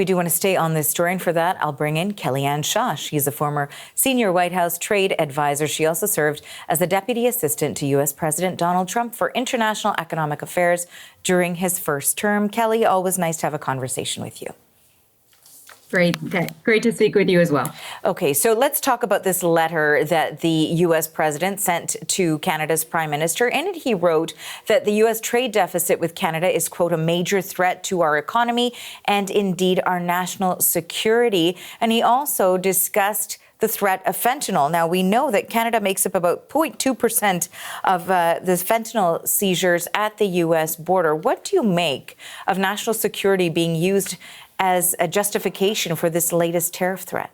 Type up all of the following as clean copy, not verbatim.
We do want to stay on this story, and for that, I'll bring in Kellyanne Shaw. She's a former senior White House trade advisor. She also served as the deputy assistant to U.S. President Donald Trump for international economic affairs during his first term. Kelly, always nice to have a conversation with you. Great to speak with you as well. Okay, so let's talk about this letter that the U.S. president sent to Canada's Prime Minister. In it, he wrote that the U.S. trade deficit with Canada is, quote, a major threat to our economy and indeed our national security. And he also discussed the threat of fentanyl. Now, we know that Canada makes up about 0.2% of the fentanyl seizures at the U.S. border. What do you make of national security being used as a justification for this latest tariff threat?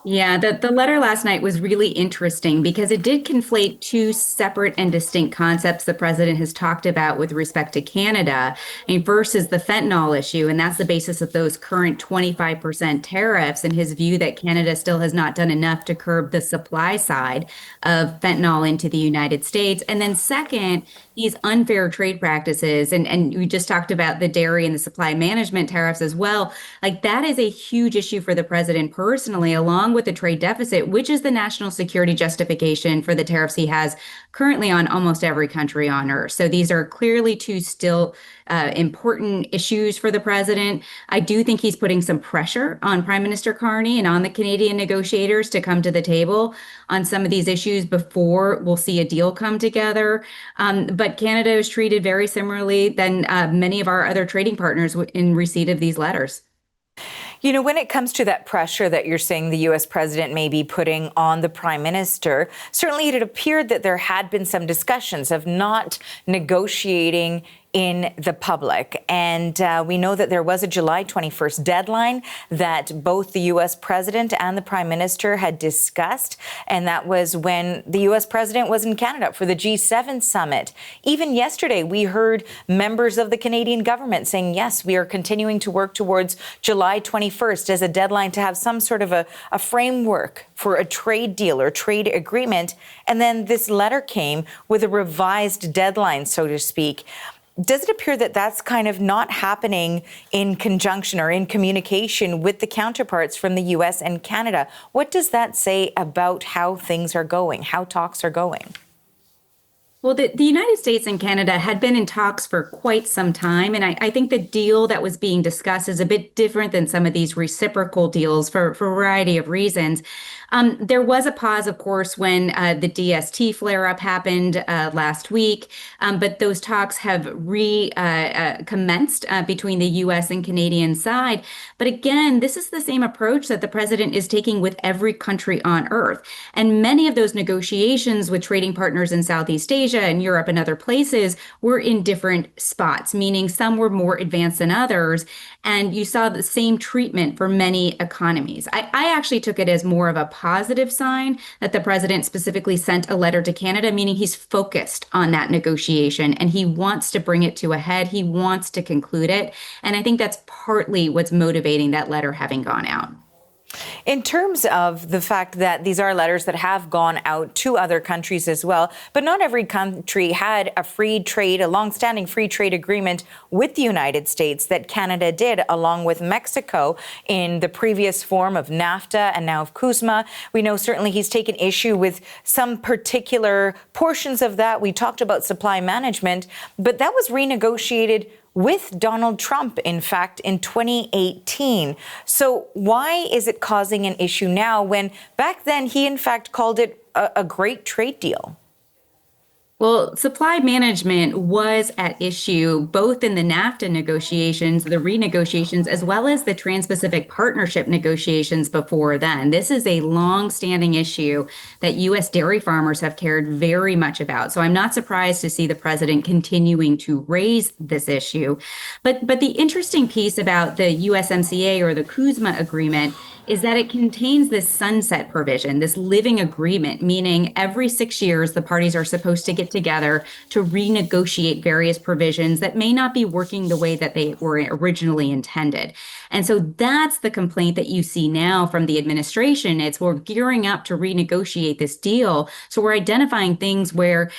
Yeah, the letter last night was really interesting because it did conflate two separate and distinct concepts the president has talked about with respect to Canada. First is the fentanyl issue, and that's the basis of those current 25% tariffs, and his view that Canada still has not done enough to curb the supply side of fentanyl into the United States. And then second, these unfair trade practices, and we just talked about the dairy and the supply management tariffs as well. Like, that is a huge issue for the president personally, along with the trade deficit, which is the national security justification for the tariffs he has currently on almost every country on earth. So these are clearly two still important issues for the president. I do think he's putting some pressure on Prime Minister Carney and on the Canadian negotiators to come to the table on some of these issues before we'll see a deal come together. But Canada is treated very similarly than many of our other trading partners in receipt of these letters. You know, when it comes to that pressure that you're saying the U.S. president may be putting on the prime minister, certainly it appeared that there had been some discussions of not negotiating in the public. And we know that there was a July 21st deadline that both the U.S. president and the prime minister had discussed. And that was when the U.S. president was in Canada for the G7 summit. Even yesterday, we heard members of the Canadian government saying, yes, we are continuing to work towards July 21st as a deadline to have some sort of a framework for a trade deal or trade agreement. And then this letter came with a revised deadline, so to speak. Does it appear that that's kind of not happening in conjunction or in communication with the counterparts from the U.S. and Canada? What does that say about how things are going, how talks are going? Well, the United States and Canada had been in talks for quite some time, and I think the deal that was being discussed is a bit different than some of these reciprocal deals for a variety of reasons. There was a pause, of course, when the DST flare-up happened last week, but those talks have recommenced between the U.S. and Canadian side. But again, this is the same approach that the president is taking with every country on earth. And many of those negotiations with trading partners in Southeast Asia and Europe and other places were in different spots, meaning some were more advanced than others. And you saw the same treatment for many economies. I actually took it as more of a positive sign that the president specifically sent a letter to Canada, meaning he's focused on that negotiation and he wants to bring it to a head. He wants to conclude it. And I think that's partly what's motivating that letter having gone out. In terms of the fact that these are letters that have gone out to other countries as well, but not every country had a free trade, a long-standing free trade agreement with the United States that Canada did, along with Mexico in the previous form of NAFTA and now of CUSMA. We know certainly he's taken issue with some particular portions of that. We talked about supply management, but that was renegotiated with Donald Trump, in fact, in 2018. So why is it causing an issue now when back then he, in fact, called it a great trade deal? Well, supply management was at issue both in the NAFTA negotiations, the renegotiations, as well as the Trans-Pacific Partnership negotiations before then. This is a long-standing issue that U.S. dairy farmers have cared very much about. So I'm not surprised to see the president continuing to raise this issue. But the interesting piece about the USMCA or the CUSMA agreement is that it contains this sunset provision, this living agreement, meaning every 6 years, the parties are supposed to get together to renegotiate various provisions that may not be working the way that they were originally intended. And so that's the complaint that you see now from the administration. It's we're gearing up to renegotiate this deal. So we're identifying things where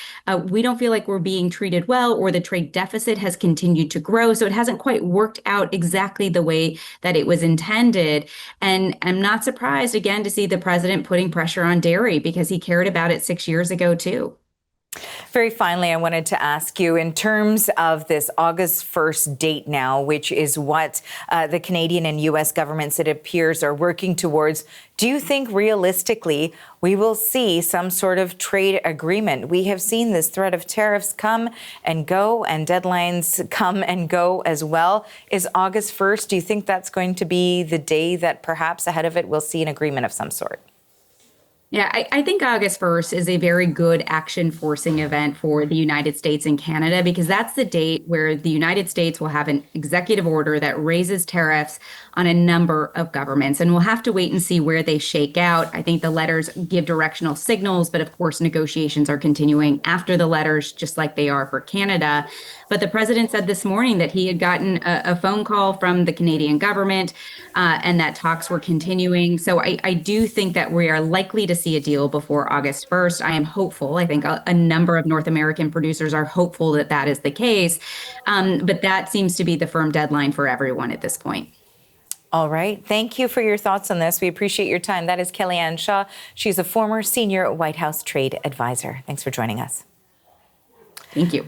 we don't feel like we're being treated well, or the trade deficit has continued to grow. So it hasn't quite worked out exactly the way that it was intended. And I'm not surprised, again, to see the president putting pressure on dairy because he cared about it 6 years ago, too. Very finally, I wanted to ask you, in terms of this August 1st date now, which is what the Canadian and U.S. governments, it appears, are working towards, do you think realistically we will see some sort of trade agreement? We have seen this threat of tariffs come and go, and deadlines come and go as well. Is August 1st, do you think that's going to be the day that perhaps ahead of it we'll see an agreement of some sort? Yeah, I think August 1st is a very good action forcing event for the United States and Canada, because that's the date where the United States will have an executive order that raises tariffs on a number of governments. And we'll have to wait and see where they shake out. I think the letters give directional signals, but of course, negotiations are continuing after the letters, just like they are for Canada. But the president said this morning that he had gotten a phone call from the Canadian government and that talks were continuing. So I do think that we are likely to see a deal before August 1st. I am hopeful. I think a number of North American producers are hopeful that that is the case. But that seems to be the firm deadline for everyone at this point. All right. Thank you for your thoughts on this. We appreciate your time. That is Kellyanne Shaw. She's a former senior White House trade advisor. Thanks for joining us. Thank you.